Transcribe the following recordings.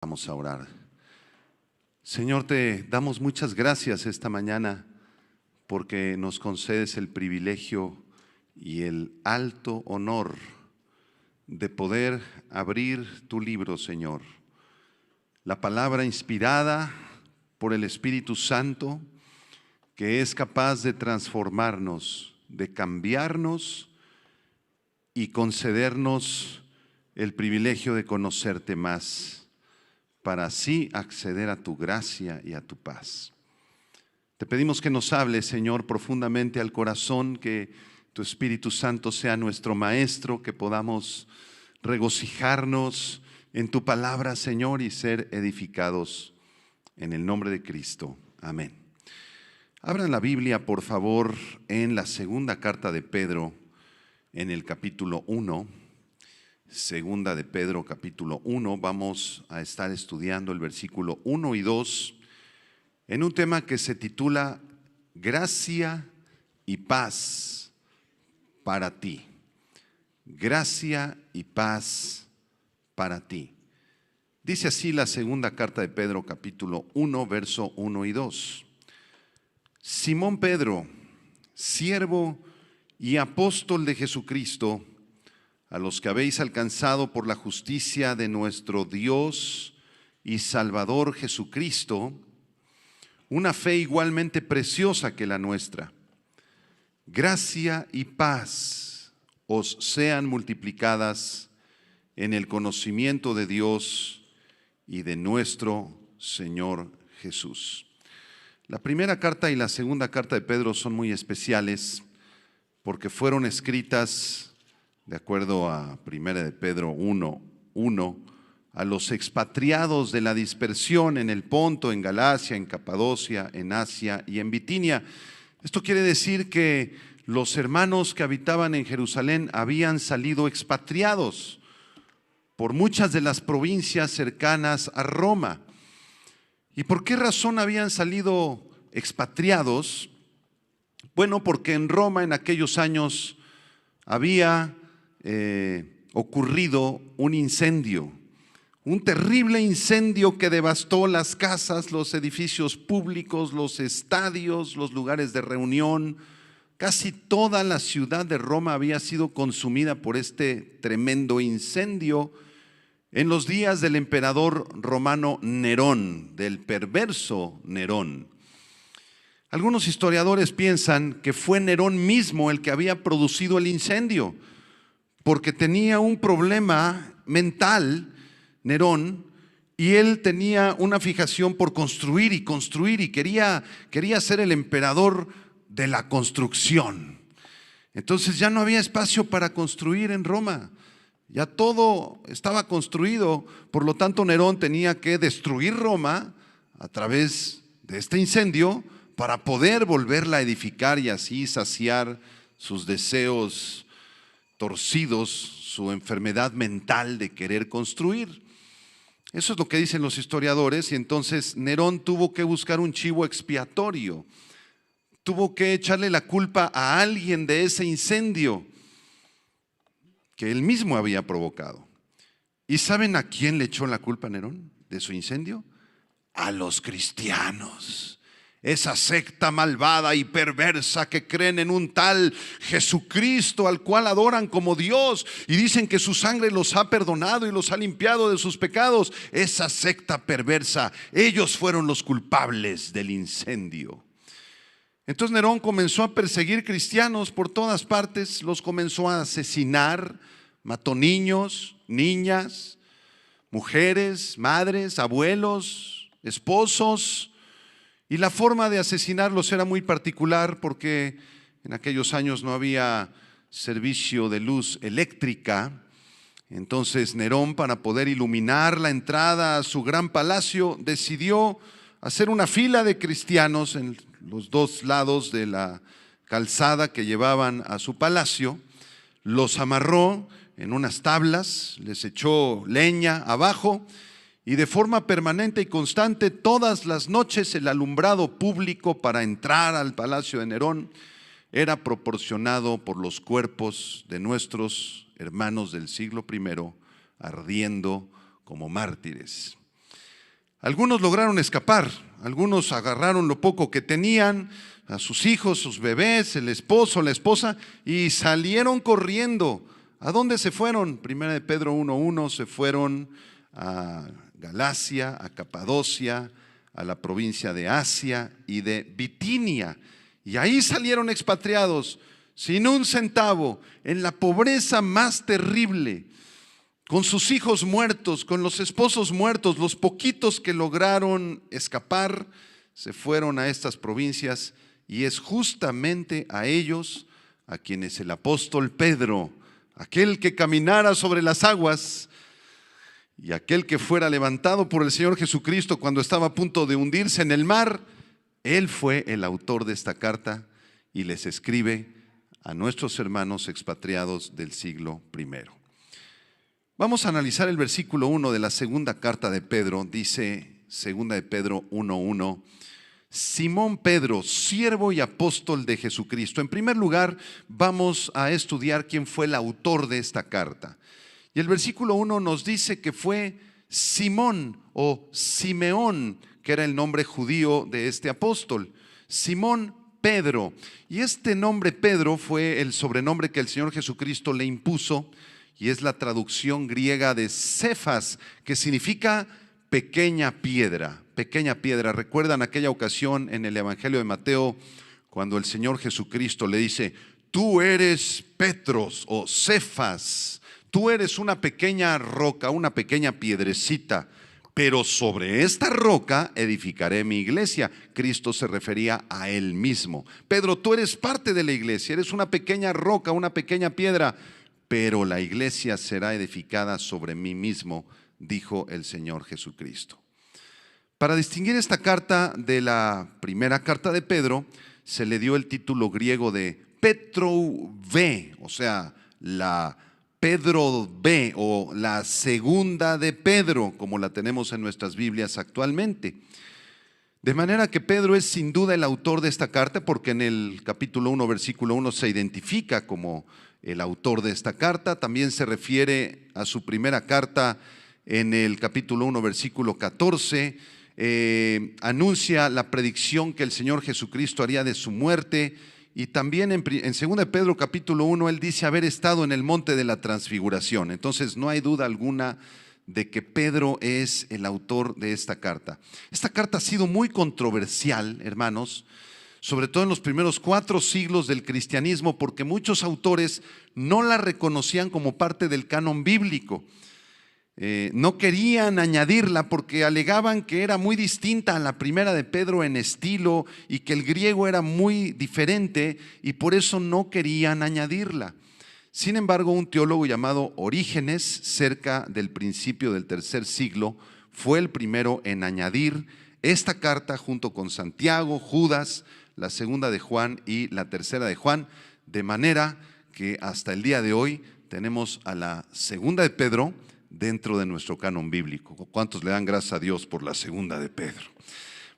Vamos a orar. Señor, te damos muchas gracias esta mañana porque nos concedes el privilegio y el alto honor de poder abrir tu libro, Señor. La palabra inspirada por el Espíritu Santo, que es capaz de transformarnos, de cambiarnos y concedernos el privilegio de conocerte más, para así acceder a tu gracia y a tu paz. Te pedimos que nos hables, Señor, profundamente al corazón, que tu Espíritu Santo sea nuestro maestro, que podamos regocijarnos en tu palabra, Señor, y ser edificados en el nombre de Cristo. Amén. Abran la Biblia, por favor, en la segunda carta de Pedro, en el capítulo 1. Segunda de Pedro, capítulo 1, vamos a estar estudiando el versículo 1 y 2 en un tema que se titula Gracia y paz para ti. Gracia y paz para ti. Dice así la segunda carta de Pedro, capítulo 1, verso 1 y 2. Simón Pedro, siervo y apóstol de Jesucristo, a los que habéis alcanzado por la justicia de nuestro Dios y Salvador Jesucristo, una fe igualmente preciosa que la nuestra. Gracia y paz os sean multiplicadas en el conocimiento de Dios y de nuestro Señor Jesús. La primera carta y la segunda carta de Pedro son muy especiales porque fueron escritas de acuerdo a 1 de Pedro 1:1, a los expatriados de la dispersión en el Ponto, en Galacia, en Capadocia, en Asia y en Bitinia. Esto quiere decir que los hermanos que habitaban en Jerusalén habían salido expatriados por muchas de las provincias cercanas a Roma. ¿Y por qué razón habían salido expatriados? Bueno, porque en Roma en aquellos años había ocurrido un incendio, un terrible incendio que devastó las casas, los edificios públicos, los estadios, los lugares de reunión. Casi toda la ciudad de Roma había sido consumida por este tremendo incendio en los días del emperador romano Nerón, del perverso Nerón. Algunos historiadores piensan que fue Nerón mismo el que había producido el incendio, porque tenía un problema mental, Nerón, y él tenía una fijación por construir y quería ser el emperador de la construcción. Entonces ya no había espacio para construir en Roma, ya todo estaba construido, por lo tanto Nerón tenía que destruir Roma a través de este incendio para poder volverla a edificar y así saciar sus deseos torcidos, su enfermedad mental de querer construir. Eso es lo que dicen los historiadores. Y entonces Nerón tuvo que buscar un chivo expiatorio, tuvo que echarle la culpa a alguien de ese incendio que él mismo había provocado. ¿Y saben a quién le echó la culpa Nerón de su incendio? A los cristianos. Esa secta malvada y perversa que creen en un tal Jesucristo al cual adoran como Dios y dicen que su sangre los ha perdonado y los ha limpiado de sus pecados. Esa secta perversa, ellos fueron los culpables del incendio. Entonces Nerón comenzó a perseguir cristianos por todas partes, los comenzó a asesinar, mató niños, niñas, mujeres, madres, abuelos, esposos. Y la forma de asesinarlos era muy particular porque en aquellos años no había servicio de luz eléctrica. Entonces Nerón, para poder iluminar la entrada a su gran palacio, decidió hacer una fila de cristianos en los dos lados de la calzada que llevaban a su palacio. Los amarró en unas tablas, les echó leña abajo. Y de forma permanente y constante, todas las noches el alumbrado público para entrar al palacio de Nerón era proporcionado por los cuerpos de nuestros hermanos del siglo I ardiendo como mártires. Algunos lograron escapar, algunos agarraron lo poco que tenían, a sus hijos, sus bebés, el esposo, la esposa, y salieron corriendo. ¿A dónde se fueron? Primera de Pedro 1:1, se fueron a Galacia, a Capadocia, a la provincia de Asia y de Bitinia. Y ahí salieron expatriados, sin un centavo, en la pobreza más terrible, con sus hijos muertos, con los esposos muertos. Los poquitos que lograron escapar se fueron a estas provincias, y es justamente a ellos a quienes el apóstol Pedro, aquel que caminara sobre las aguas y aquel que fuera levantado por el Señor Jesucristo cuando estaba a punto de hundirse en el mar, él fue el autor de esta carta y les escribe a nuestros hermanos expatriados del siglo I. Vamos a analizar el versículo 1 de la segunda carta de Pedro. Dice, segunda de Pedro 1:1, Simón Pedro, siervo y apóstol de Jesucristo. En primer lugar, vamos a estudiar quién fue el autor de esta carta. Y el versículo 1 nos dice que fue Simón o Simeón, que era el nombre judío de este apóstol. Simón Pedro. Y este nombre Pedro fue el sobrenombre que el Señor Jesucristo le impuso, y es la traducción griega de Cefas, que significa pequeña piedra. Pequeña piedra. ¿Recuerdan aquella ocasión en el Evangelio de Mateo cuando el Señor Jesucristo le dice: tú eres Petros o Cefas, tú eres una pequeña roca, una pequeña piedrecita, pero sobre esta roca edificaré mi iglesia? Cristo se refería a él mismo. Pedro, tú eres parte de la iglesia, eres una pequeña roca, una pequeña piedra, pero la iglesia será edificada sobre mí mismo, dijo el Señor Jesucristo. Para distinguir esta carta de la primera carta de Pedro, se le dio el título griego de Petrou V, o sea, la Pedro B o la segunda de Pedro, como la tenemos en nuestras Biblias actualmente. De manera que Pedro es sin duda el autor de esta carta, porque en el capítulo 1, versículo 1 se identifica como el autor de esta carta. También se refiere a su primera carta en el capítulo 1, versículo 14. Anuncia la predicción que el Señor Jesucristo haría de su muerte. Y también en 2 de Pedro capítulo 1 él dice haber estado en el monte de la transfiguración. Entonces no hay duda alguna de que Pedro es el autor de esta carta. Esta carta ha sido muy controversial, hermanos, sobre todo en los primeros 4 siglos del cristianismo, porque muchos autores no la reconocían como parte del canon bíblico. No querían añadirla porque alegaban que era muy distinta a la primera de Pedro en estilo y que el griego era muy diferente, y por eso no querían añadirla. Sin embargo, un teólogo llamado Orígenes, cerca del principio del 3er siglo, fue el primero en añadir esta carta junto con Santiago, Judas, la segunda de Juan y la tercera de Juan, de manera que hasta el día de hoy tenemos a la segunda de Pedro dentro de nuestro canon bíblico. ¿Cuántos le dan gracias a Dios por la segunda de Pedro?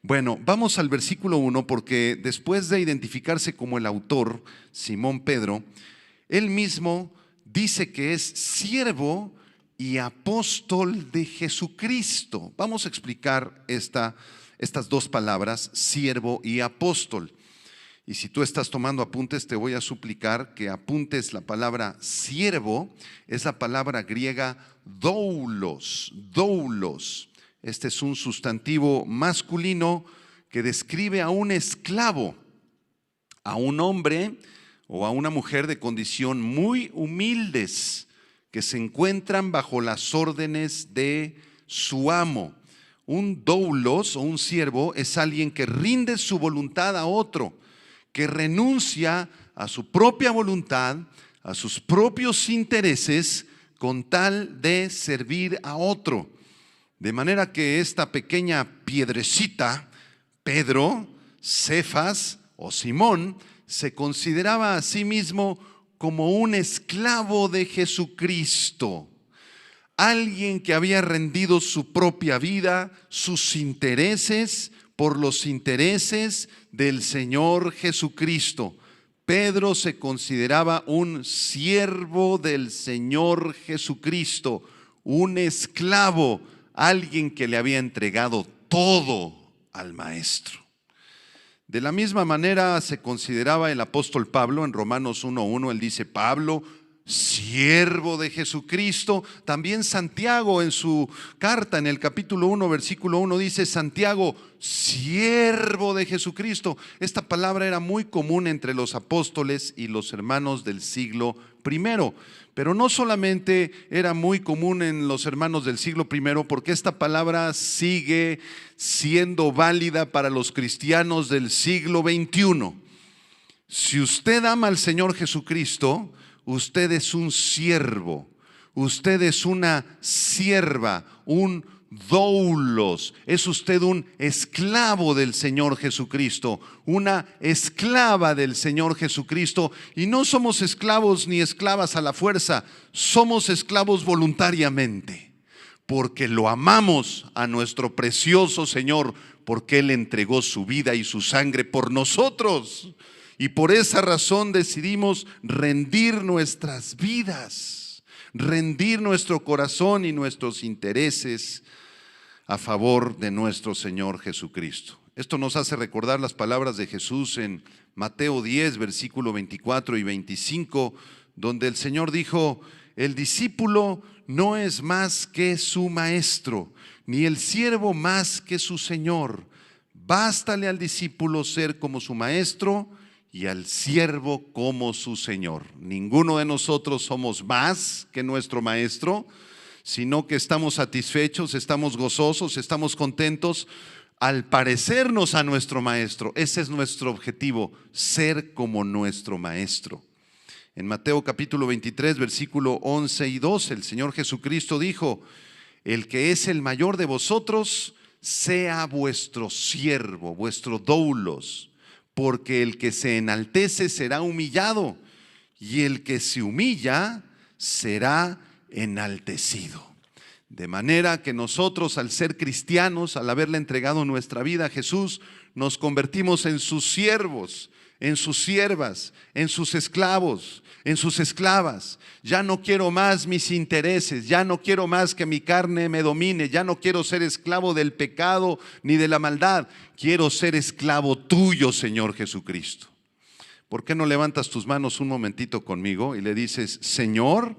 Bueno, vamos al versículo 1, porque después de identificarse como el autor, Simón Pedro, él mismo dice que es siervo y apóstol de Jesucristo. Vamos a explicar estas dos palabras, siervo y apóstol. Y si tú estás tomando apuntes, te voy a suplicar que apuntes la palabra siervo. Es la palabra griega doulos. Este es un sustantivo masculino que describe a un esclavo, a un hombre o a una mujer de condición muy humildes que se encuentran bajo las órdenes de su amo. Un doulos o un siervo es alguien que rinde su voluntad a otro, que renuncia a su propia voluntad, a sus propios intereses, con tal de servir a otro. De manera que esta pequeña piedrecita, Pedro, Cefas o Simón, se consideraba a sí mismo como un esclavo de Jesucristo. Alguien que había rendido su propia vida, sus intereses, por los intereses del Señor Jesucristo. Pedro se consideraba un siervo del Señor Jesucristo, un esclavo alguien que le había entregado todo al Maestro. De la misma manera se consideraba el apóstol Pablo en Romanos 1:1. Él dice: Pablo, siervo de Jesucristo. También Santiago en su carta, en el capítulo 1, versículo 1, dice: Santiago, siervo de Jesucristo. Esta palabra era muy común entre los apóstoles y los hermanos del siglo I. Pero no solamente era muy común en los hermanos del siglo I, porque esta palabra sigue siendo válida para los cristianos del siglo XXI. Si usted ama al Señor Jesucristo, usted es un siervo, usted es una sierva, un doulos, es usted un esclavo del Señor Jesucristo, una esclava del Señor Jesucristo. Y no somos esclavos ni esclavas a la fuerza, somos esclavos voluntariamente, porque lo amamos a nuestro precioso Señor, porque Él entregó su vida y su sangre por nosotros. Y por esa razón decidimos rendir nuestras vidas, rendir nuestro corazón y nuestros intereses a favor de nuestro Señor Jesucristo. Esto nos hace recordar las palabras de Jesús en Mateo 10, versículo 24 y 25, donde el Señor dijo: el discípulo no es más que su maestro, ni el siervo más que su señor. Bástale al discípulo ser como su maestro y al siervo como su señor. Ninguno de nosotros somos más que nuestro maestro, sino que estamos satisfechos, estamos gozosos, estamos contentos al parecernos a nuestro maestro. Ese es nuestro objetivo, ser como nuestro maestro. En Mateo capítulo 23, versículo 11 y 12, el Señor Jesucristo dijo: el que es el mayor de vosotros sea vuestro siervo, vuestro doulos, porque el que se enaltece será humillado, y el que se humilla será enaltecido. De manera que nosotros, al ser cristianos, al haberle entregado nuestra vida a Jesús, nos convertimos en sus siervos, en sus siervas, en sus esclavos, en sus esclavas. Ya no quiero más mis intereses, ya no quiero más que mi carne me domine, ya no quiero ser esclavo del pecado ni de la maldad. Quiero ser esclavo tuyo, Señor Jesucristo. ¿Por qué no levantas tus manos un momentito conmigo y le dices: Señor,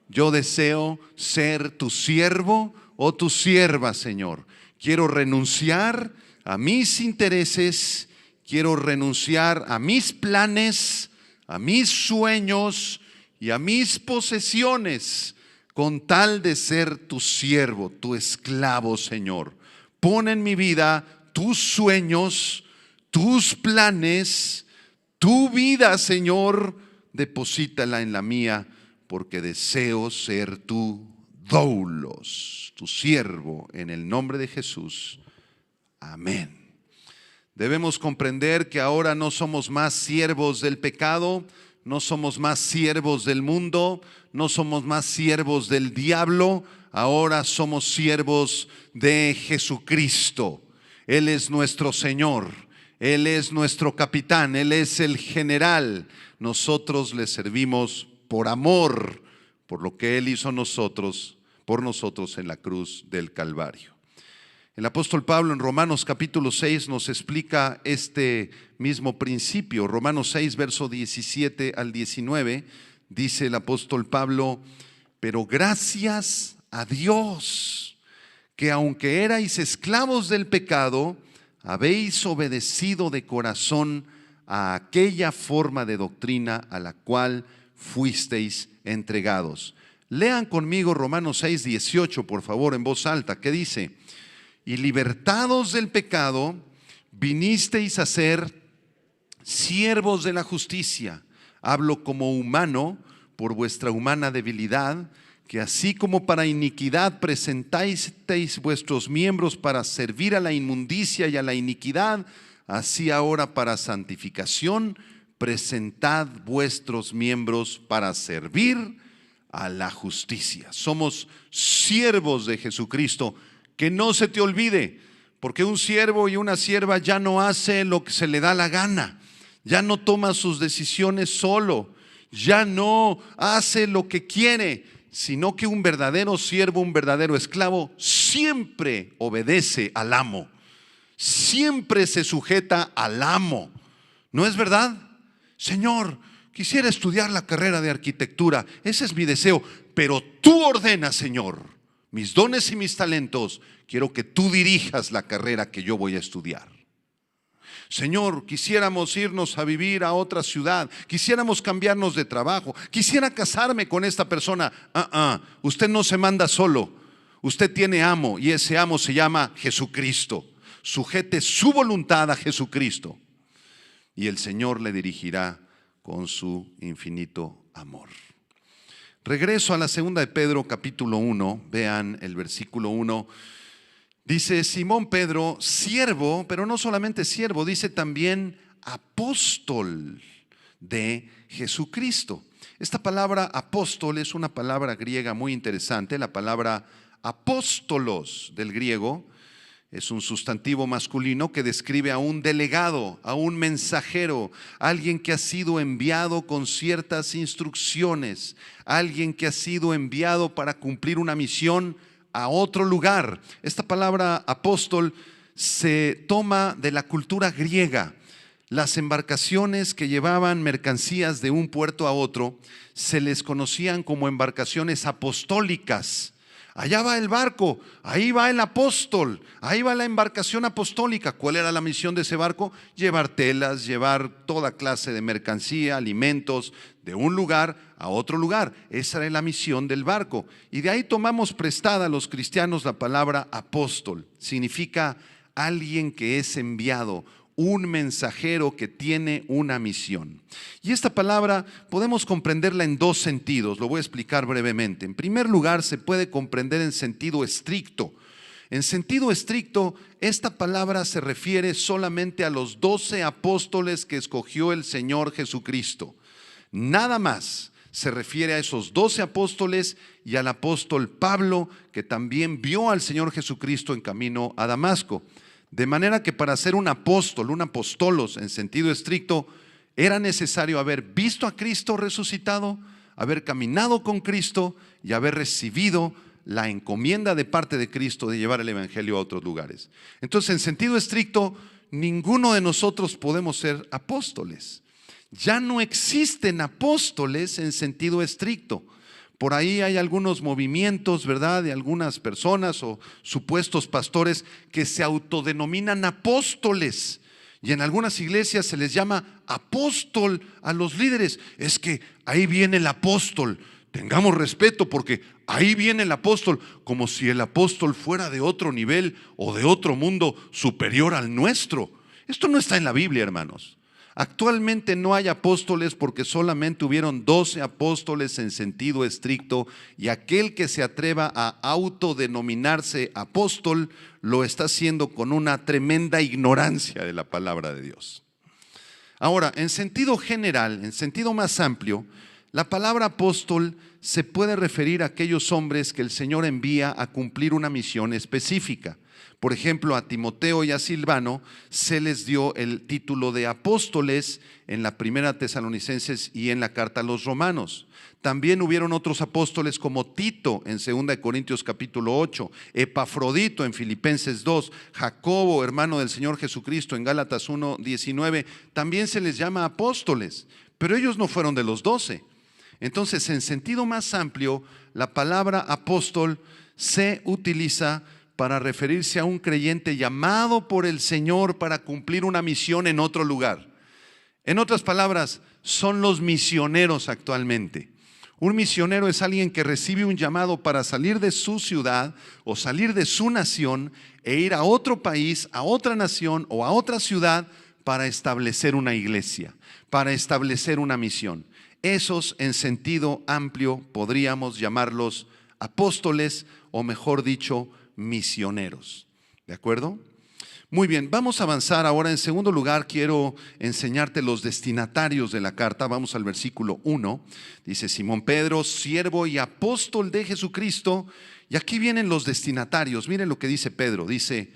yo deseo ser tu siervo o tu sierva, Señor. Quiero renunciar a mis intereses, quiero renunciar a mis planes, a mis sueños y a mis posesiones, con tal de ser tu siervo, tu esclavo, Señor. Pon en mi vida tus sueños, tus planes, tu vida, Señor, deposítala en la mía, porque deseo ser tu doulos, tu siervo, en el nombre de Jesús. Amén. Debemos comprender que ahora no somos más siervos del pecado, no somos más siervos del mundo, no somos más siervos del diablo, ahora somos siervos de Jesucristo. Él es nuestro Señor, Él es nuestro capitán, Él es el general. Nosotros le servimos por amor, por lo que Él hizo por nosotros en la cruz del Calvario. El apóstol Pablo en Romanos capítulo 6 nos explica este mismo principio. Romanos 6, verso 17 al 19, dice el apóstol Pablo: pero gracias a Dios, que aunque erais esclavos del pecado, habéis obedecido de corazón a aquella forma de doctrina a la cual fuisteis entregados. Lean conmigo Romanos 6, 18, por favor, en voz alta. ¿Qué dice? Y libertados del pecado, vinisteis a ser siervos de la justicia. Hablo como humano por vuestra humana debilidad, que así como para iniquidad presentasteis vuestros miembros para servir a la inmundicia y a la iniquidad, así ahora para santificación presentad vuestros miembros para servir a la justicia. Somos siervos de Jesucristo. Que no se te olvide, porque un siervo y una sierva ya no hace lo que se le da la gana, ya no toma sus decisiones solo, ya no hace lo que quiere, sino que un verdadero siervo, un verdadero esclavo, siempre obedece al amo, siempre se sujeta al amo. ¿No es verdad? Señor, quisiera estudiar la carrera de arquitectura, ese es mi deseo, pero tú ordenas, Señor, mis dones y mis talentos, quiero que tú dirijas la carrera que yo voy a estudiar. Señor, quisiéramos irnos a vivir a otra ciudad, quisiéramos cambiarnos de trabajo, quisiera casarme con esta persona. Usted no se manda solo, usted tiene amo y ese amo se llama Jesucristo. Sujete su voluntad a Jesucristo y el Señor le dirigirá con su infinito amor. Regreso a la segunda de Pedro capítulo 1, vean el versículo 1. Dice Simón Pedro, siervo, pero no solamente siervo, dice también apóstol de Jesucristo. Esta palabra apóstol es una palabra griega muy interesante. La palabra apóstolos del griego es un sustantivo masculino que describe a un delegado, a un mensajero, alguien que ha sido enviado con ciertas instrucciones, alguien que ha sido enviado para cumplir una misión a otro lugar. Esta palabra apóstol se toma de la cultura griega. Las embarcaciones que llevaban mercancías de un puerto a otro se les conocían como embarcaciones apostólicas. Allá va el barco, ahí va el apóstol, ahí va la embarcación apostólica. ¿Cuál era la misión de ese barco? Llevar telas, llevar toda clase de mercancía, alimentos, de un lugar a otro lugar. Esa era la misión del barco. Y de ahí tomamos prestada a los cristianos la palabra apóstol. Significa alguien que es enviado, un mensajero que tiene una misión. Y esta palabra podemos comprenderla en dos sentidos, lo voy a explicar brevemente. En primer lugar, se puede comprender en sentido estricto. En sentido estricto, esta palabra se refiere solamente a los 12 apóstoles que escogió el Señor Jesucristo. Nada más. Se refiere a esos 12 apóstoles y al apóstol Pablo, que también vio al Señor Jesucristo en camino a Damasco. De manera que para ser un apóstol, un apostolos en sentido estricto, era necesario haber visto a Cristo resucitado, haber caminado con Cristo y haber recibido la encomienda de parte de Cristo de llevar el evangelio a otros lugares. Entonces, en sentido estricto, ninguno de nosotros podemos ser apóstoles. Ya no existen apóstoles en sentido estricto. Por ahí hay algunos movimientos, ¿verdad?, de algunas personas o supuestos pastores que se autodenominan apóstoles. Y en algunas iglesias se les llama apóstol a los líderes. Es que ahí viene el apóstol. Tengamos respeto porque ahí viene el apóstol, como si el apóstol fuera de otro nivel o de otro mundo superior al nuestro. Esto no está en la Biblia, hermanos. Actualmente no hay apóstoles porque solamente hubieron 12 apóstoles en sentido estricto, y aquel que se atreva a autodenominarse apóstol lo está haciendo con una tremenda ignorancia de la palabra de Dios. Ahora, en sentido general, en sentido más amplio, la palabra apóstol se puede referir a aquellos hombres que el Señor envía a cumplir una misión específica. Por ejemplo, a Timoteo y a Silvano se les dio el título de apóstoles en la primera Tesalonicenses y en la carta a los Romanos. También hubieron otros apóstoles como Tito en 2 Corintios capítulo 8, Epafrodito en Filipenses 2, Jacobo, hermano del Señor Jesucristo, en Gálatas 1:19. También se les llama apóstoles, pero ellos no fueron de los 12. Entonces, en sentido más amplio, la palabra apóstol se utiliza para referirse a un creyente llamado por el Señor para cumplir una misión en otro lugar. En otras palabras, son los misioneros actualmente. Un misionero es alguien que recibe un llamado para salir de su ciudad o salir de su nación e ir a otro país, a otra nación o a otra ciudad para establecer una iglesia, para establecer una misión. Esos, en sentido amplio, podríamos llamarlos apóstoles, o mejor dicho, misioneros. ¿De acuerdo? Muy bien, vamos a avanzar ahora. En segundo lugar, quiero enseñarte los destinatarios de la carta. Vamos al versículo 1. Dice: Simón Pedro, siervo y apóstol de Jesucristo. Y aquí vienen los destinatarios. Miren lo que dice Pedro. Dice: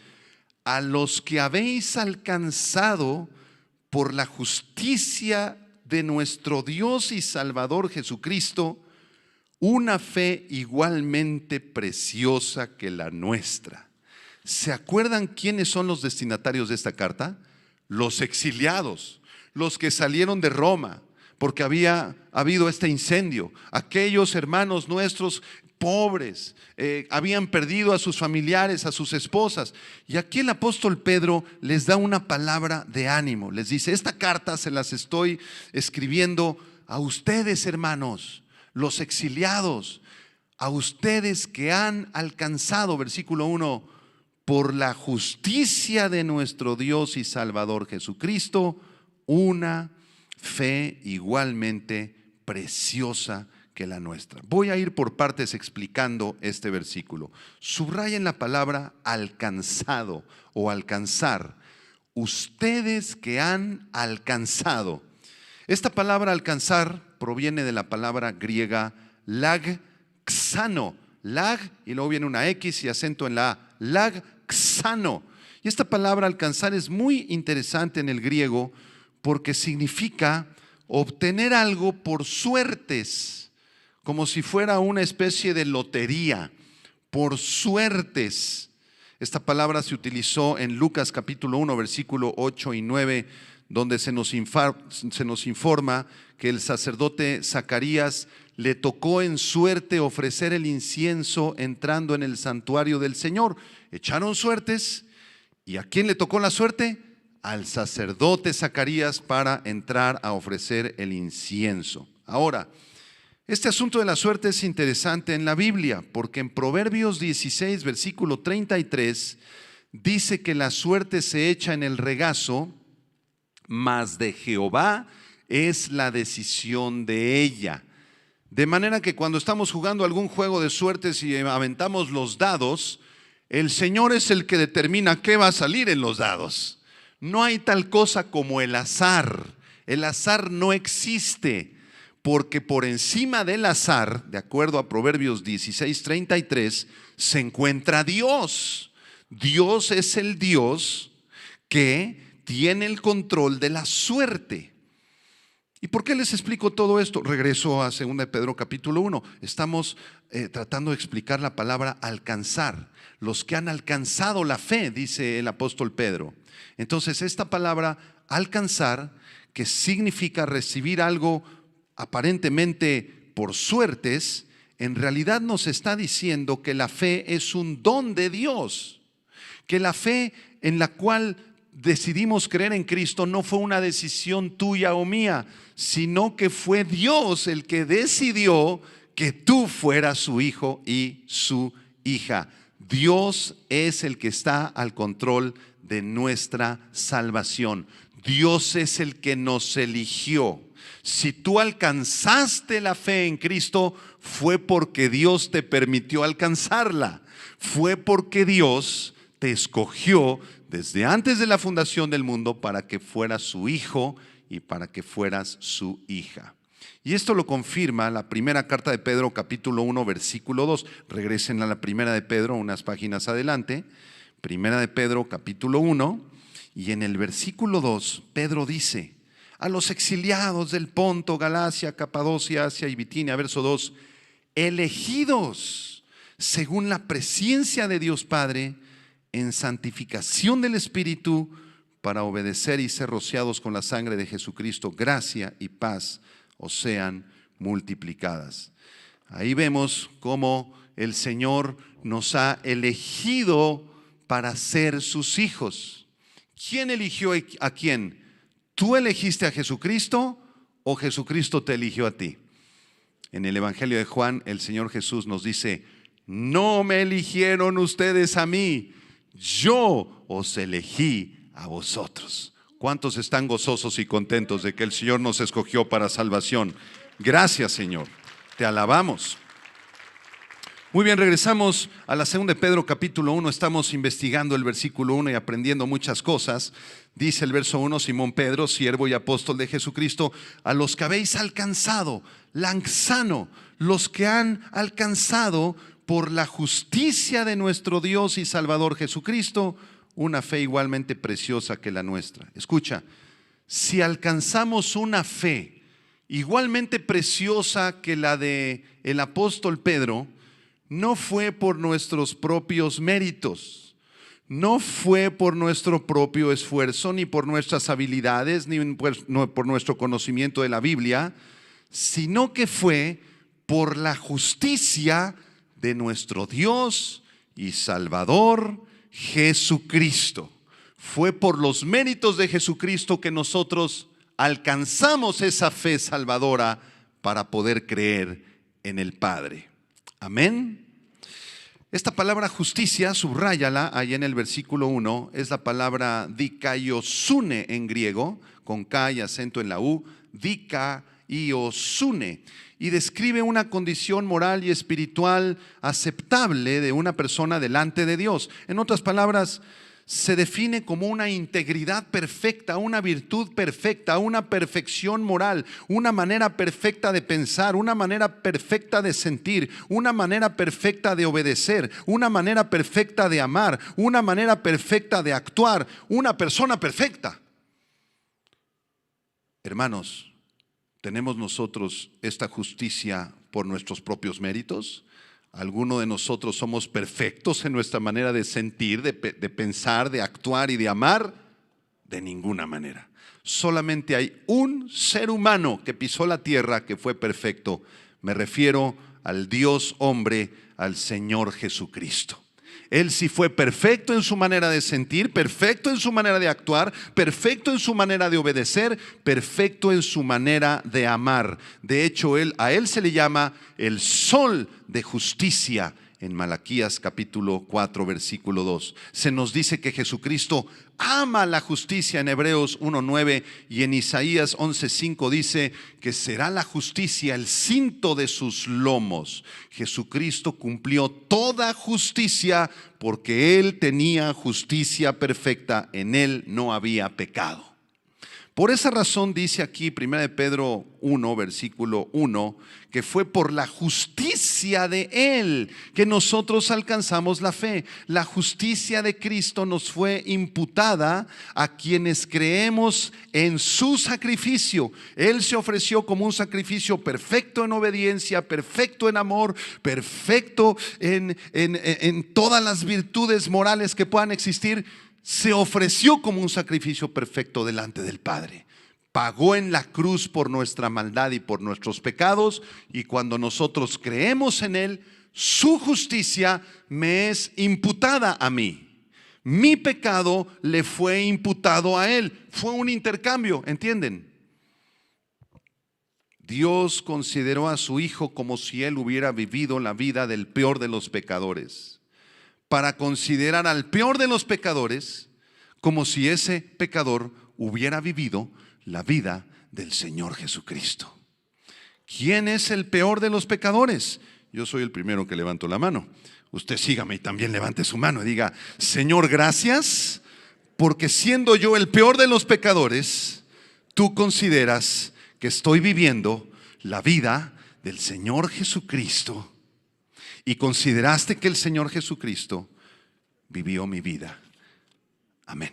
a los que habéis alcanzado por la justicia de nuestro Dios y Salvador Jesucristo una fe igualmente preciosa que la nuestra. ¿Se acuerdan quiénes son los destinatarios de esta carta? Los exiliados, los que salieron de Roma, porque había habido este incendio. Aquellos hermanos nuestros pobres, habían perdido a sus familiares, a sus esposas. Y aquí el apóstol Pedro les da una palabra de ánimo. Les dice, esta carta se las estoy escribiendo a ustedes, hermanos, los exiliados, a ustedes que han alcanzado, versículo 1, por la justicia de nuestro Dios y Salvador Jesucristo, una fe igualmente preciosa que la nuestra. Voy a ir por partes explicando este versículo. Subrayen la palabra alcanzado o alcanzar. Ustedes que han alcanzado. Esta palabra alcanzar proviene de la palabra griega lagxano. Lag, y luego viene una X y acento en la A. Lagxano. Y esta palabra alcanzar es muy interesante en el griego porque significa obtener algo por suertes, como si fuera una especie de lotería, por suertes. Esta palabra se utilizó en Lucas capítulo 1, versículo 8 y 9, donde se nos informa que el sacerdote Zacarías le tocó en suerte ofrecer el incienso entrando en el santuario del Señor. Echaron suertes, ¿y a quién le tocó la suerte? Al sacerdote Zacarías para entrar a ofrecer el incienso. Ahora, este asunto de la suerte es interesante en la Biblia, porque en Proverbios 16, versículo 33, dice que la suerte se echa en el regazo, mas de Jehová es la decisión de ella. De manera que cuando estamos jugando algún juego de suertes y aventamos los dados, el Señor es el que determina qué va a salir en los dados. No hay tal cosa como el azar. El azar no existe, porque por encima del azar, de acuerdo a Proverbios 16:33, se encuentra Dios. Dios es el Dios que tiene el control de la suerte. ¿Y por qué les explico todo esto? Regreso a 2 de Pedro capítulo 1. Estamos tratando de explicar la palabra alcanzar. Los que han alcanzado la fe, dice el apóstol Pedro. Entonces, esta palabra alcanzar, que significa recibir algo aparentemente por suertes, en realidad nos está diciendo que la fe es un don de Dios. Que la fe en la cual decidimos creer en Cristo no fue una decisión tuya o mía, sino que fue Dios el que decidió que tú fueras su hijo y su hija. Dios es el que está al control de nuestra salvación. Dios es el que nos eligió. Si tú alcanzaste la fe en Cristo, fue porque Dios te permitió alcanzarla. Fue porque Dios te escogió desde antes de la fundación del mundo para que fueras su hijo y para que fueras su hija. Y esto lo confirma la primera carta de Pedro, capítulo 1, versículo 2. Regresen a la primera de Pedro, unas páginas adelante. Primera de Pedro, capítulo 1. Y en el versículo 2, Pedro dice: a los exiliados del Ponto, Galacia, Capadocia, Asia y Bitinia, verso 2, elegidos según la presciencia de Dios Padre, en santificación del Espíritu, para obedecer y ser rociados con la sangre de Jesucristo, gracia y paz os sean multiplicadas. Ahí vemos cómo el Señor nos ha elegido para ser sus hijos. ¿Quién eligió a quién? ¿Tú elegiste a Jesucristo o Jesucristo te eligió a ti? En el Evangelio de Juan, el Señor Jesús nos dice: no me eligieron ustedes a mí, yo os elegí a vosotros. ¿Cuántos están gozosos y contentos de que el Señor nos escogió para salvación? Gracias, Señor, te alabamos. Muy bien, regresamos a la 2 de Pedro capítulo 1. Estamos investigando el versículo 1 y aprendiendo muchas cosas. Dice el verso 1: Simón Pedro, siervo y apóstol de Jesucristo, a los que habéis alcanzado, lanxano, los que han alcanzado por la justicia de nuestro Dios y Salvador Jesucristo, una fe igualmente preciosa que la nuestra. Escucha, si alcanzamos una fe igualmente preciosa que la de el apóstol Pedro, no fue por nuestros propios méritos, no fue por nuestro propio esfuerzo, ni por nuestras habilidades, ni por nuestro conocimiento de la Biblia, sino que fue por la justicia de nuestro Dios y Salvador Jesucristo. Fue por los méritos de Jesucristo que nosotros alcanzamos esa fe salvadora para poder creer en el Padre. Amén. Esta palabra justicia, subráyala ahí en el versículo 1, es la palabra dikaiosune en griego, con K y acento en la U, dikaiosune, y describe una condición moral y espiritual aceptable de una persona delante de Dios. En otras palabras, se define como una integridad perfecta, una virtud perfecta, una perfección moral, una manera perfecta de pensar, una manera perfecta de sentir, una manera perfecta de obedecer, una manera perfecta de amar, una manera perfecta de actuar, una persona perfecta. Hermanos, ¿tenemos nosotros esta justicia por nuestros propios méritos? ¿Alguno de nosotros somos perfectos en nuestra manera de sentir, de pensar, de actuar y de amar? De ninguna manera. Solamente hay un ser humano que pisó la tierra que fue perfecto. Me refiero al Dios hombre, al Señor Jesucristo. Él sí fue perfecto en su manera de sentir, perfecto en su manera de actuar, perfecto en su manera de obedecer, perfecto en su manera de amar. De hecho, a él se le llama el sol de justicia. En Malaquías capítulo 4 versículo 2 se nos dice que Jesucristo ama la justicia en Hebreos 1:9, y en Isaías 11:5 dice que será la justicia el cinto de sus lomos. Jesucristo cumplió toda justicia porque Él tenía justicia perfecta, en Él no había pecado. Por esa razón dice aquí 1 Pedro 1, versículo 1, que fue por la justicia de Él que nosotros alcanzamos la fe. La justicia de Cristo nos fue imputada a quienes creemos en su sacrificio. Él se ofreció como un sacrificio perfecto en obediencia, perfecto en amor, perfecto en todas las virtudes morales que puedan existir. Se ofreció como un sacrificio perfecto delante del Padre. Pagó en la cruz por nuestra maldad y por nuestros pecados, y cuando nosotros creemos en Él, su justicia me es imputada a mí. Mi pecado le fue imputado a Él. Fue un intercambio, ¿entienden? Dios consideró a su Hijo como si Él hubiera vivido la vida del peor de los pecadores, para considerar al peor de los pecadores como si ese pecador hubiera vivido la vida del Señor Jesucristo. ¿Quién es el peor de los pecadores? Yo soy el primero que levanto la mano. Usted sígame y también levante su mano y diga: Señor, gracias, porque siendo yo el peor de los pecadores, tú consideras que estoy viviendo la vida del Señor Jesucristo. Y consideraste que el Señor Jesucristo vivió mi vida. Amén.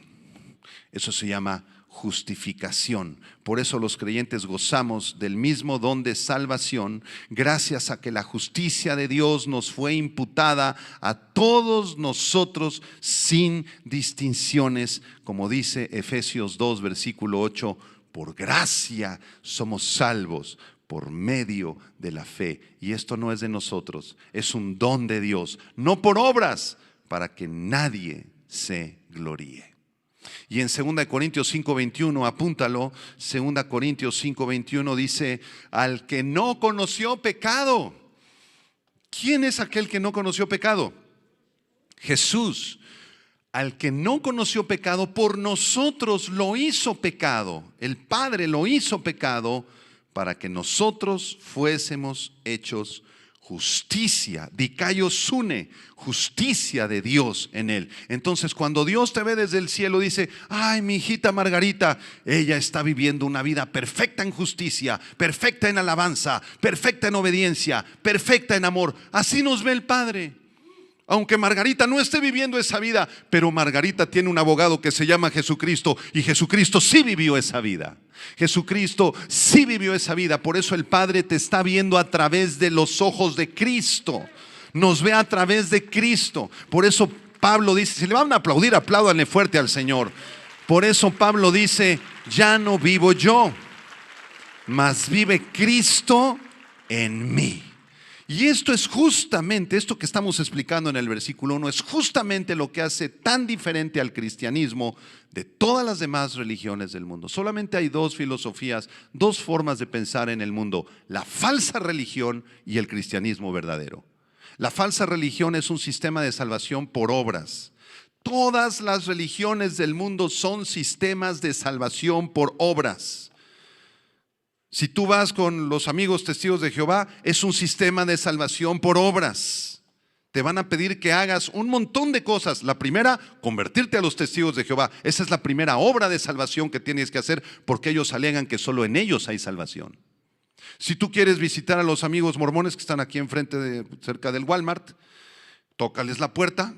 Eso se llama justificación. Por eso los creyentes gozamos del mismo don de salvación, gracias a que la justicia de Dios nos fue imputada a todos nosotros sin distinciones, como dice Efesios 2, versículo 8, por gracia somos salvos por medio de la fe. Y esto no es de nosotros, es un don de Dios, no por obras, para que nadie se gloríe. Y en 2 Corintios 5:21, apúntalo, 2 Corintios 5:21 dice: al que no conoció pecado. ¿Quién es aquel que no conoció pecado? Jesús. Al que no conoció pecado, por nosotros lo hizo pecado. El Padre lo hizo pecado para que nosotros fuésemos hechos justicia, dikaiosune, justicia de Dios en Él. Entonces, cuando Dios te ve desde el cielo, dice: ay, mi hijita Margarita, ella está viviendo una vida perfecta en justicia, perfecta en alabanza, perfecta en obediencia, perfecta en amor. Así nos ve el Padre. Aunque Margarita no esté viviendo esa vida, pero Margarita tiene un abogado que se llama Jesucristo, y Jesucristo sí vivió esa vida. Jesucristo sí vivió esa vida. Por eso el Padre te está viendo a través de los ojos de Cristo. Nos ve a través de Cristo. Por eso Pablo dice, si le van a aplaudir, apláudanle fuerte al Señor. Por eso Pablo dice, ya no vivo yo, mas vive Cristo en mí. Y esto es justamente, esto que estamos explicando en el versículo 1, es justamente lo que hace tan diferente al cristianismo de todas las demás religiones del mundo. Solamente hay dos filosofías, dos formas de pensar en el mundo: la falsa religión y el cristianismo verdadero. La falsa religión es un sistema de salvación por obras. Todas las religiones del mundo son sistemas de salvación por obras. Si tú vas con los amigos testigos de Jehová, es un sistema de salvación por obras. Te van a pedir que hagas un montón de cosas. La primera, convertirte a los testigos de Jehová. Esa es la primera obra de salvación que tienes que hacer, porque ellos alegan que solo en ellos hay salvación. Si tú quieres visitar a los amigos mormones que están aquí enfrente, cerca del Walmart, tócales la puerta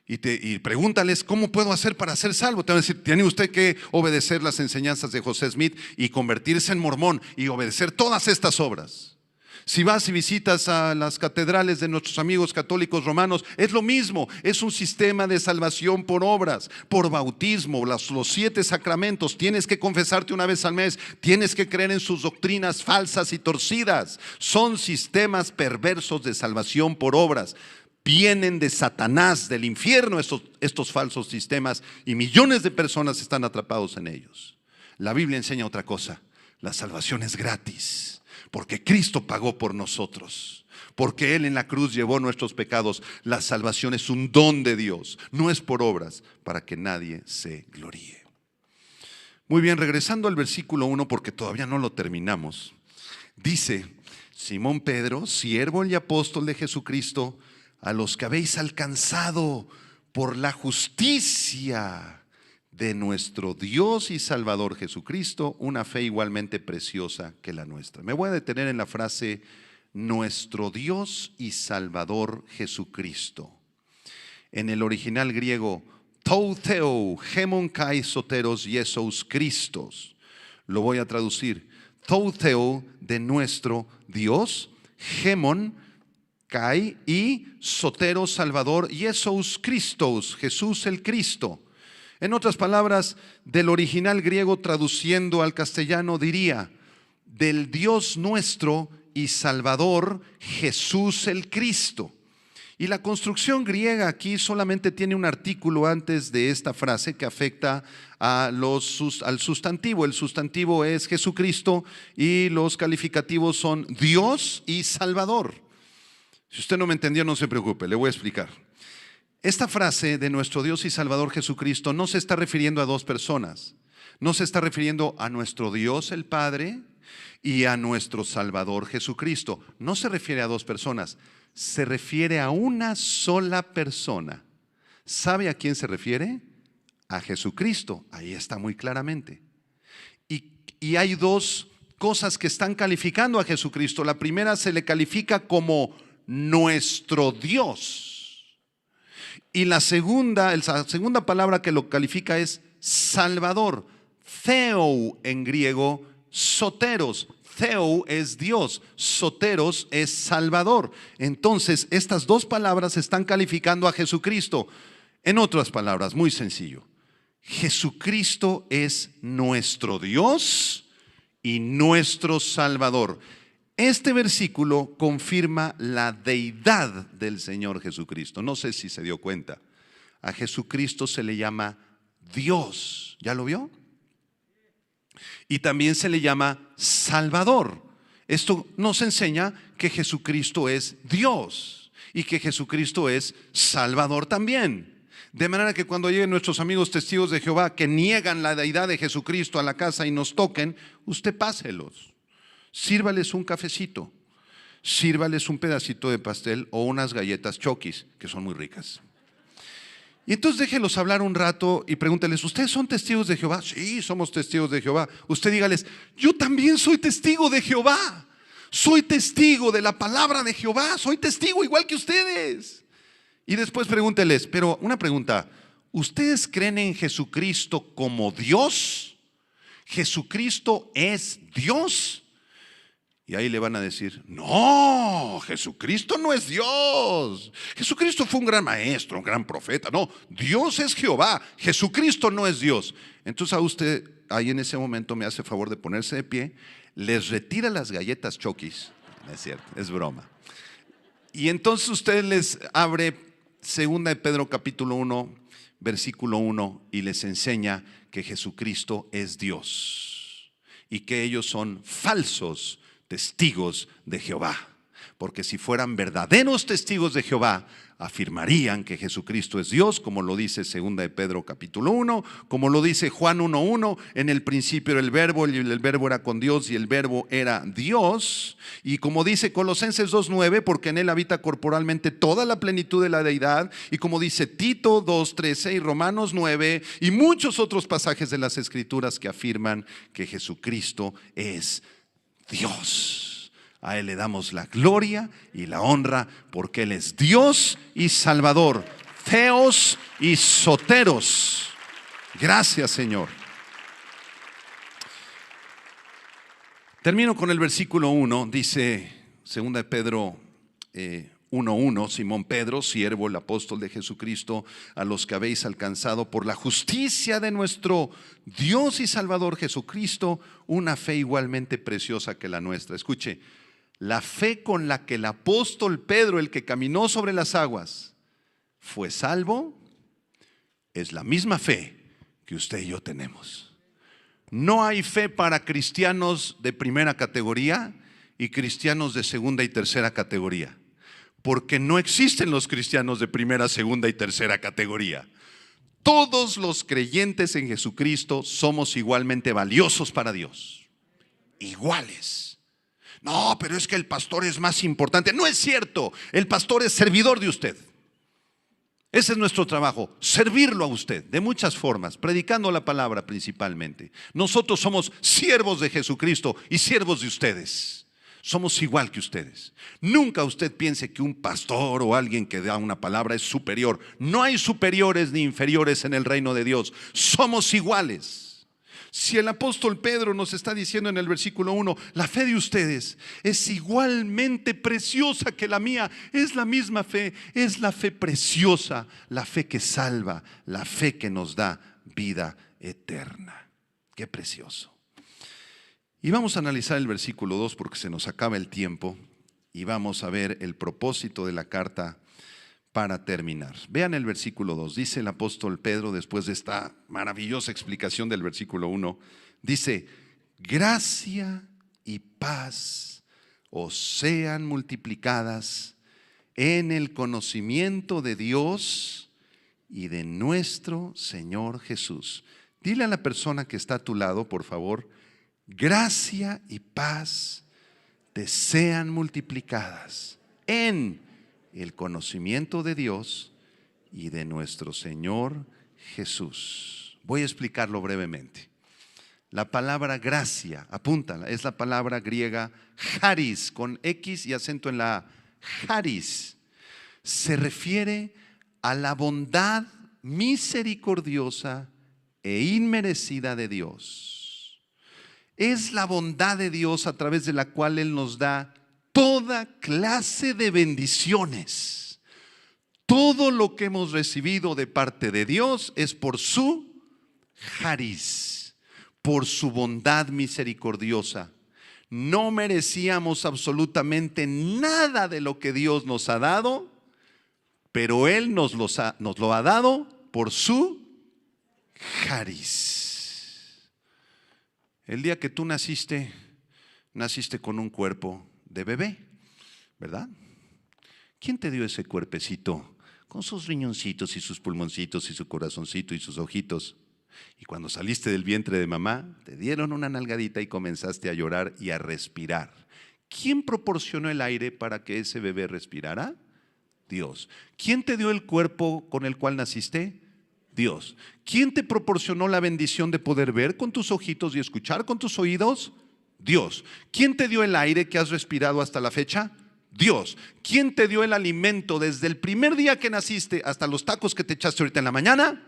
y pregúntales, ¿cómo puedo hacer para ser salvo? Te van a decir, tiene usted que obedecer las enseñanzas de José Smith y convertirse en mormón y obedecer todas estas obras. Si vas y visitas a las catedrales de nuestros amigos católicos romanos, es lo mismo. Es un sistema de salvación por obras, por bautismo, los 7 sacramentos. Tienes que confesarte una vez al mes, tienes que creer en sus doctrinas falsas y torcidas. Son sistemas perversos de salvación por obras. Vienen de Satanás, del infierno, estos falsos sistemas, y millones de personas están atrapados en ellos. La Biblia enseña otra cosa: la salvación es gratis, porque Cristo pagó por nosotros, porque Él en la cruz llevó nuestros pecados. La salvación es un don de Dios, no es por obras, para que nadie se gloríe. Muy bien, regresando al versículo 1, porque todavía no lo terminamos. Dice: Simón Pedro, siervo y apóstol de Jesucristo, a los que habéis alcanzado por la justicia de nuestro Dios y Salvador Jesucristo, una fe igualmente preciosa que la nuestra. Me voy a detener en la frase nuestro Dios y Salvador Jesucristo. En el original griego, tou theo, hemon kai soteros Iesus Christos. Lo voy a traducir: tou theo, de nuestro Dios, hemon Kai, y soteros, Salvador, Iesus Christos, Jesús el Cristo. En otras palabras, del original griego traduciendo al castellano diría: del Dios nuestro y Salvador, Jesús el Cristo. Y la construcción griega aquí solamente tiene un artículo antes de esta frase que afecta al sustantivo. El sustantivo es Jesucristo y los calificativos son Dios y Salvador. Si usted no me entendió, no se preocupe, le voy a explicar. Esta frase de nuestro Dios y Salvador Jesucristo no se está refiriendo a dos personas. No se está refiriendo a nuestro Dios el Padre y a nuestro Salvador Jesucristo. No se refiere a dos personas, se refiere a una sola persona. ¿Sabe a quién se refiere? A Jesucristo. Ahí está muy claramente. Y hay dos cosas que están calificando a Jesucristo. La primera, se le califica como nuestro Dios, y la segunda palabra que lo califica es Salvador, Theo en griego, soteros. Theo es Dios, soteros es Salvador. Entonces estas dos palabras están calificando a Jesucristo. En otras palabras, muy sencillo: Jesucristo es nuestro Dios y nuestro Salvador. Este versículo confirma la deidad del Señor Jesucristo. No sé si se dio cuenta. A Jesucristo se le llama Dios. ¿Ya lo vio? Y también se le llama Salvador. Esto nos enseña que Jesucristo es Dios y que Jesucristo es Salvador también. De manera que cuando lleguen nuestros amigos testigos de Jehová que niegan la deidad de Jesucristo a la casa y nos toquen, usted páselos. Sírvales un cafecito, sírvales un pedacito de pastel o unas galletas Chokis, que son muy ricas. Y entonces déjelos hablar un rato y pregúnteles: ¿ustedes son testigos de Jehová? Sí, somos testigos de Jehová. Usted dígales: yo también soy testigo de Jehová. Soy testigo de la palabra de Jehová. Soy testigo igual que ustedes. Y después pregúnteles, pero una pregunta, ¿ustedes creen en Jesucristo como Dios? ¿Jesucristo es Dios? Y ahí le van a decir, no, Jesucristo no es Dios. Jesucristo fue un gran maestro, un gran profeta. No, Dios es Jehová, Jesucristo no es Dios. Entonces a usted ahí en ese momento me hace favor de ponerse de pie, les retira las galletas Chokis. No es cierto, es broma. Y entonces usted les abre 2 de Pedro capítulo 1, versículo 1 y les enseña que Jesucristo es Dios y que ellos son falsos testigos de Jehová. Porque si fueran verdaderos testigos de Jehová, afirmarían que Jesucristo es Dios, como lo dice 2 de Pedro capítulo 1, como lo dice Juan 1:1, en el principio era el verbo, y el verbo era con Dios, y el verbo era Dios. Y como dice Colosenses 2:9, porque en él habita corporalmente toda la plenitud de la deidad. Y como dice Tito 2:13 y Romanos 9, y muchos otros pasajes de las Escrituras que afirman que Jesucristo es Dios. A Él le damos la gloria y la honra porque Él es Dios y Salvador, Theos y Soteros. Gracias, Señor. Termino con el versículo 1, dice 2 de Pedro 1:1, Simón Pedro, siervo, el apóstol de Jesucristo, a los que habéis alcanzado por la justicia de nuestro Dios y Salvador Jesucristo, una fe igualmente preciosa que la nuestra. Escuche, la fe con la que el apóstol Pedro, el que caminó sobre las aguas, fue salvo, es la misma fe que usted y yo tenemos. No hay fe para cristianos de primera categoría y cristianos de segunda y tercera categoría, porque no existen los cristianos de primera, segunda y tercera categoría. Todos los creyentes en Jesucristo somos igualmente valiosos para Dios, iguales. No, pero es que el pastor es más importante. No es cierto, el pastor es servidor de usted. Ese es nuestro trabajo, servirlo a usted de muchas formas, predicando la palabra principalmente. Nosotros somos siervos de Jesucristo y siervos de ustedes. Somos igual que ustedes. Nunca usted piense que un pastor o alguien que da una palabra es superior. No hay superiores ni inferiores en el reino de Dios. Somos iguales. Si el apóstol Pedro nos está diciendo en el versículo 1, la fe de ustedes es igualmente preciosa que la mía, es la misma fe, es la fe preciosa, la fe que salva, la fe que nos da vida eterna. Qué precioso. Y vamos a analizar el versículo 2 porque se nos acaba el tiempo y vamos a ver el propósito de la carta para terminar. Vean el versículo 2, dice el apóstol Pedro después de esta maravillosa explicación del versículo 1, dice, gracia y paz os sean multiplicadas en el conocimiento de Dios y de nuestro Señor Jesús. Dile a la persona que está a tu lado, por favor, gracia y paz te sean multiplicadas en el conocimiento de Dios y de nuestro Señor Jesús. Voy a explicarlo brevemente. La palabra gracia, apúntala, es la palabra griega charis, con X y acento en la A. Charis se refiere a la bondad misericordiosa e inmerecida de Dios. Es la bondad de Dios a través de la cual Él nos da toda clase de bendiciones. Todo lo que hemos recibido de parte de Dios es por su charis, por su bondad misericordiosa. No merecíamos absolutamente nada de lo que Dios nos ha dado, pero Él nos lo ha dado por su charis. El día que tú naciste con un cuerpo de bebé, ¿verdad? ¿Quién te dio ese cuerpecito con sus riñoncitos y sus pulmoncitos y su corazoncito y sus ojitos? Y cuando saliste del vientre de mamá, te dieron una nalgadita y comenzaste a llorar y a respirar. ¿Quién proporcionó el aire para que ese bebé respirara? Dios. ¿Quién te dio el cuerpo con el cual naciste? Dios. ¿Quién te proporcionó la bendición de poder ver con tus ojitos y escuchar con tus oídos? Dios. ¿Quién te dio el aire que has respirado hasta la fecha? Dios. ¿Quién te dio el alimento desde el primer día que naciste hasta los tacos que te echaste ahorita en la mañana?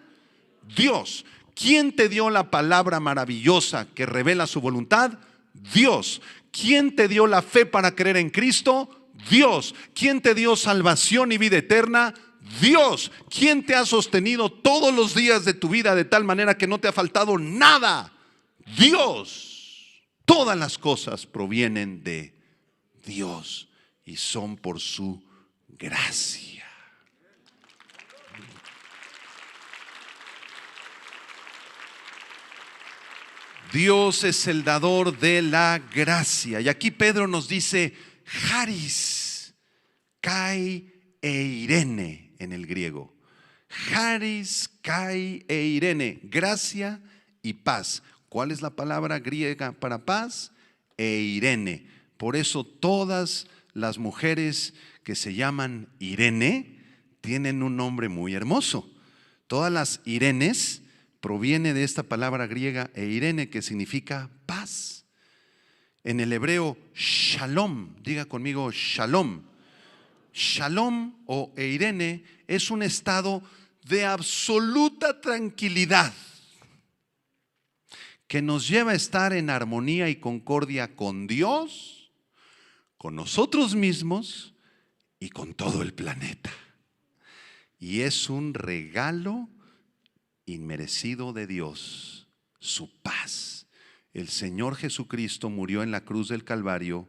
Dios. ¿Quién te dio la palabra maravillosa que revela su voluntad? Dios. ¿Quién te dio la fe para creer en Cristo? Dios. ¿Quién te dio salvación y vida eterna? Dios. ¿Quién te ha sostenido todos los días de tu vida de tal manera que no te ha faltado nada? Dios. Todas las cosas provienen de Dios y son por su gracia. Dios es el dador de la gracia. Y aquí Pedro nos dice Charis, Kai e Irene en el griego. Charis, Kai e Irene, gracia y paz. ¿Cuál es la palabra griega para paz? Eirene. Por eso todas las mujeres que se llaman Irene tienen un nombre muy hermoso. Todas las Irenes proviene de esta palabra griega Eirene, que significa paz. En el hebreo shalom, diga conmigo shalom. Shalom o Eirene es un estado de absoluta tranquilidad que nos lleva a estar en armonía y concordia con Dios, con nosotros mismos y con todo el planeta. Y es un regalo inmerecido de Dios, su paz. El Señor Jesucristo murió en la cruz del Calvario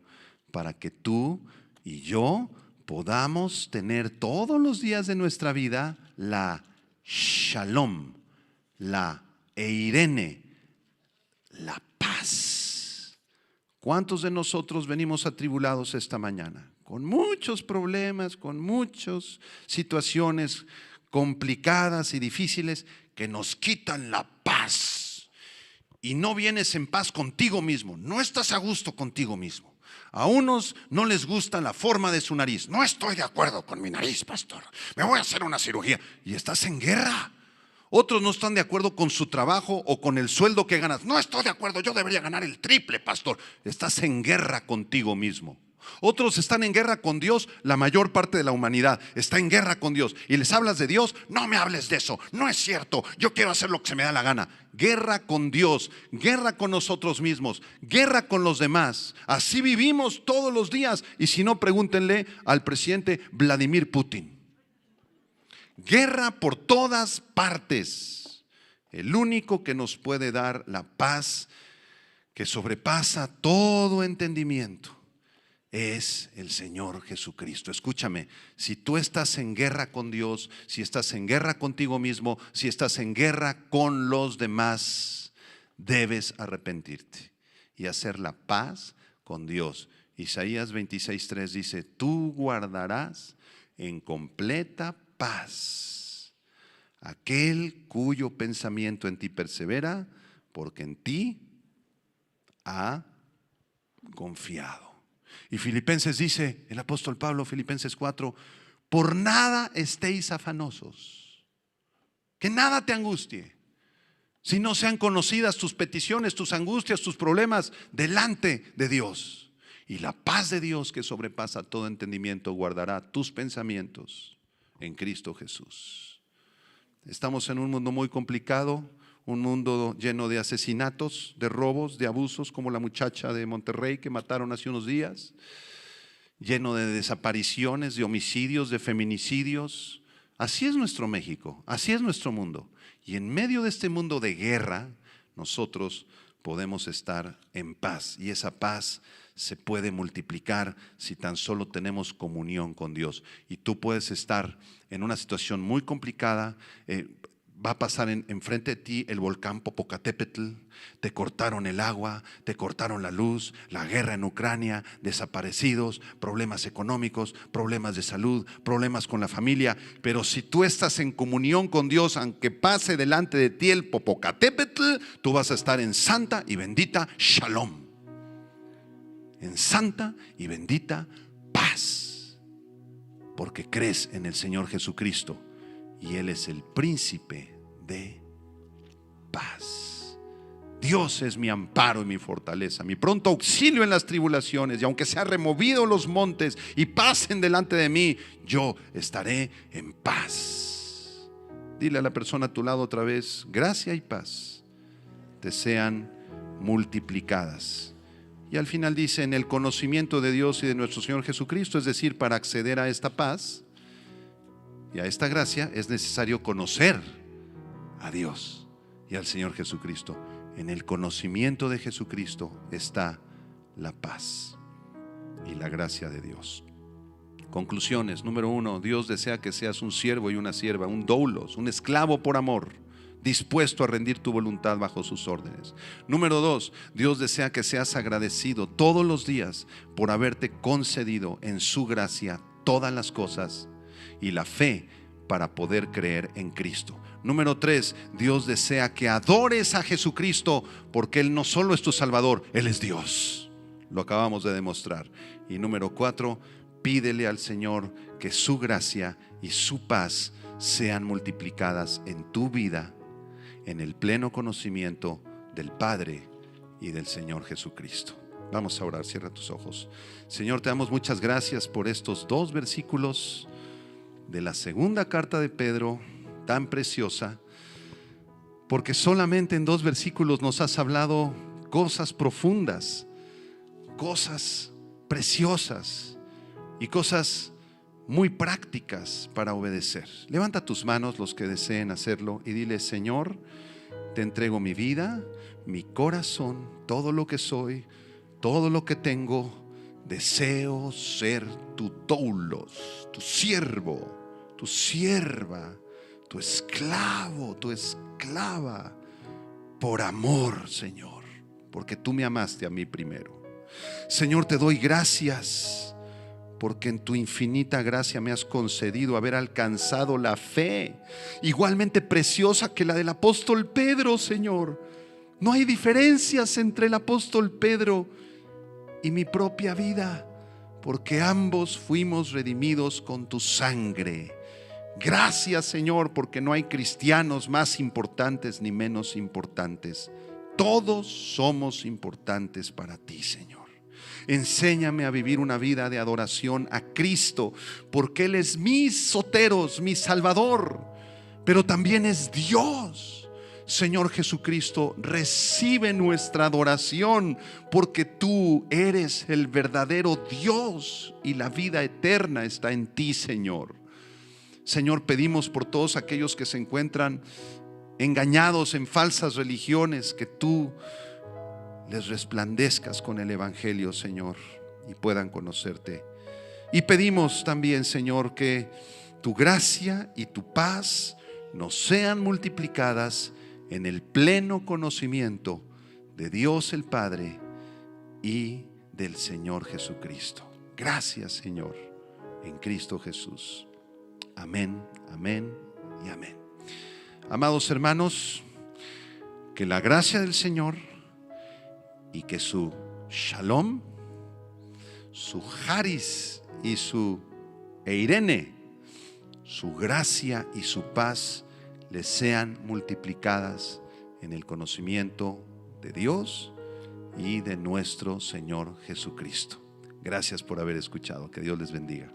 para que tú y yo podamos tener todos los días de nuestra vida la shalom, la eirene, la paz. ¿Cuántos de nosotros venimos atribulados esta mañana? Con muchos problemas, con muchas situaciones complicadas y difíciles que nos quitan la paz. Y no vienes en paz contigo mismo, no estás a gusto contigo mismo. A unos no les gusta la forma de su nariz. No estoy de acuerdo con mi nariz, pastor. Me voy a hacer una cirugía. Y estás en guerra. Otros no están de acuerdo con su trabajo o con el sueldo que ganas. No estoy de acuerdo, yo debería ganar el triple, pastor. Estás en guerra contigo mismo. Otros están en guerra con Dios. La mayor parte de la humanidad está en guerra con Dios. Y les hablas de Dios. No me hables de eso, no es cierto. Yo quiero hacer lo que se me da la gana. Guerra con Dios, guerra con nosotros mismos, guerra con los demás. Así vivimos todos los días. Y si no, pregúntenle al presidente Vladimir Putin. Guerra por todas partes. El único que nos puede dar la paz que sobrepasa todo entendimiento es el Señor Jesucristo. Escúchame, si tú estás en guerra con Dios, si estás en guerra contigo mismo, si estás en guerra con los demás, debes arrepentirte y hacer la paz con Dios. Isaías 26:3 dice: tú guardarás en completa paz aquel cuyo pensamiento en ti persevera, porque en ti ha confiado. Y Filipenses dice, el apóstol Pablo, Filipenses 4, por nada estéis afanosos, que nada te angustie, si no sean conocidas tus peticiones, tus angustias, tus problemas delante de Dios. Y la paz de Dios, que sobrepasa todo entendimiento, guardará tus pensamientos en Cristo Jesús. Estamos en un mundo muy complicado, un mundo lleno de asesinatos, de robos, de abusos, como la muchacha de Monterrey que mataron hace unos días, lleno de desapariciones, de homicidios, de feminicidios. Así es nuestro México, así es nuestro mundo. Y en medio de este mundo de guerra, nosotros podemos estar en paz. Y esa paz se puede multiplicar si tan solo tenemos comunión con Dios. Y tú puedes estar en una situación muy complicada. Va a pasar enfrente de ti el volcán Popocatépetl, te cortaron el agua, te cortaron la luz, la guerra en Ucrania, desaparecidos, problemas económicos, problemas de salud, problemas con la familia. Pero si tú estás en comunión con Dios, aunque pase delante de ti el Popocatépetl, tú vas a estar en santa y bendita shalom, en santa y bendita paz, porque crees en el Señor Jesucristo y Él es el príncipe de paz. Dios es mi amparo y mi fortaleza, mi pronto auxilio en las tribulaciones. Y aunque sea removido los montes y pasen delante de mí, yo estaré en paz. Dile a la persona a tu lado otra vez: gracia y paz te sean multiplicadas. Y al final dice: en el conocimiento de Dios y de nuestro Señor Jesucristo. Es decir, para acceder a esta paz y a esta gracia es necesario conocer a Dios y al Señor Jesucristo. En el conocimiento de Jesucristo está la paz y la gracia de Dios. Conclusiones. Número 1, Dios desea que seas un siervo y una sierva, un doulos, un esclavo por amor, dispuesto a rendir tu voluntad bajo sus órdenes. Número 2, Dios desea que seas agradecido todos los días por haberte concedido en su gracia todas las cosas y la fe para poder creer en Cristo. Número 3, Dios desea que adores a Jesucristo porque Él no solo es tu Salvador, Él es Dios. Lo acabamos de demostrar. Y número 4, pídele al Señor que su gracia y su paz sean multiplicadas en tu vida, en el pleno conocimiento del Padre y del Señor Jesucristo. Vamos a orar. Cierra tus ojos. Señor, te damos muchas gracias por estos 2 versículos de la segunda carta de Pedro, tan preciosa, porque solamente en 2 versículos nos has hablado cosas profundas, cosas preciosas y cosas muy prácticas para obedecer. Levanta tus manos los que deseen hacerlo y dile: Señor, te entrego mi vida, mi corazón, todo lo que soy, todo lo que tengo. Deseo ser tu doulos, tu siervo, tu sierva, tu esclavo, tu esclava, por amor, Señor, porque tú me amaste a mí primero. Señor, te doy gracias porque en tu infinita gracia me has concedido haber alcanzado la fe igualmente preciosa que la del apóstol Pedro, Señor. No hay diferencias entre el apóstol Pedro y mi propia vida, porque ambos fuimos redimidos con tu sangre. Gracias, Señor, porque no hay cristianos más importantes ni menos importantes. Todos somos importantes para ti, Señor. Enséñame a vivir una vida de adoración a Cristo, porque Él es mi soteros, mi Salvador, pero también es Dios. Señor Jesucristo, recibe nuestra adoración, porque tú eres el verdadero Dios y la vida eterna está en ti, Señor. Señor, pedimos por todos aquellos que se encuentran engañados en falsas religiones, que tú les resplandezcas con el Evangelio, Señor, y puedan conocerte. Y pedimos también, Señor, que tu gracia y tu paz nos sean multiplicadas en el pleno conocimiento de Dios el Padre y del Señor Jesucristo. Gracias, Señor, en Cristo Jesús. Amén, amén y amén. Amados hermanos, que la gracia del Señor y que su shalom, su charis y su eirene, su gracia y su paz les sean multiplicadas en el conocimiento de Dios y de nuestro Señor Jesucristo. Gracias por haber escuchado. Que Dios les bendiga.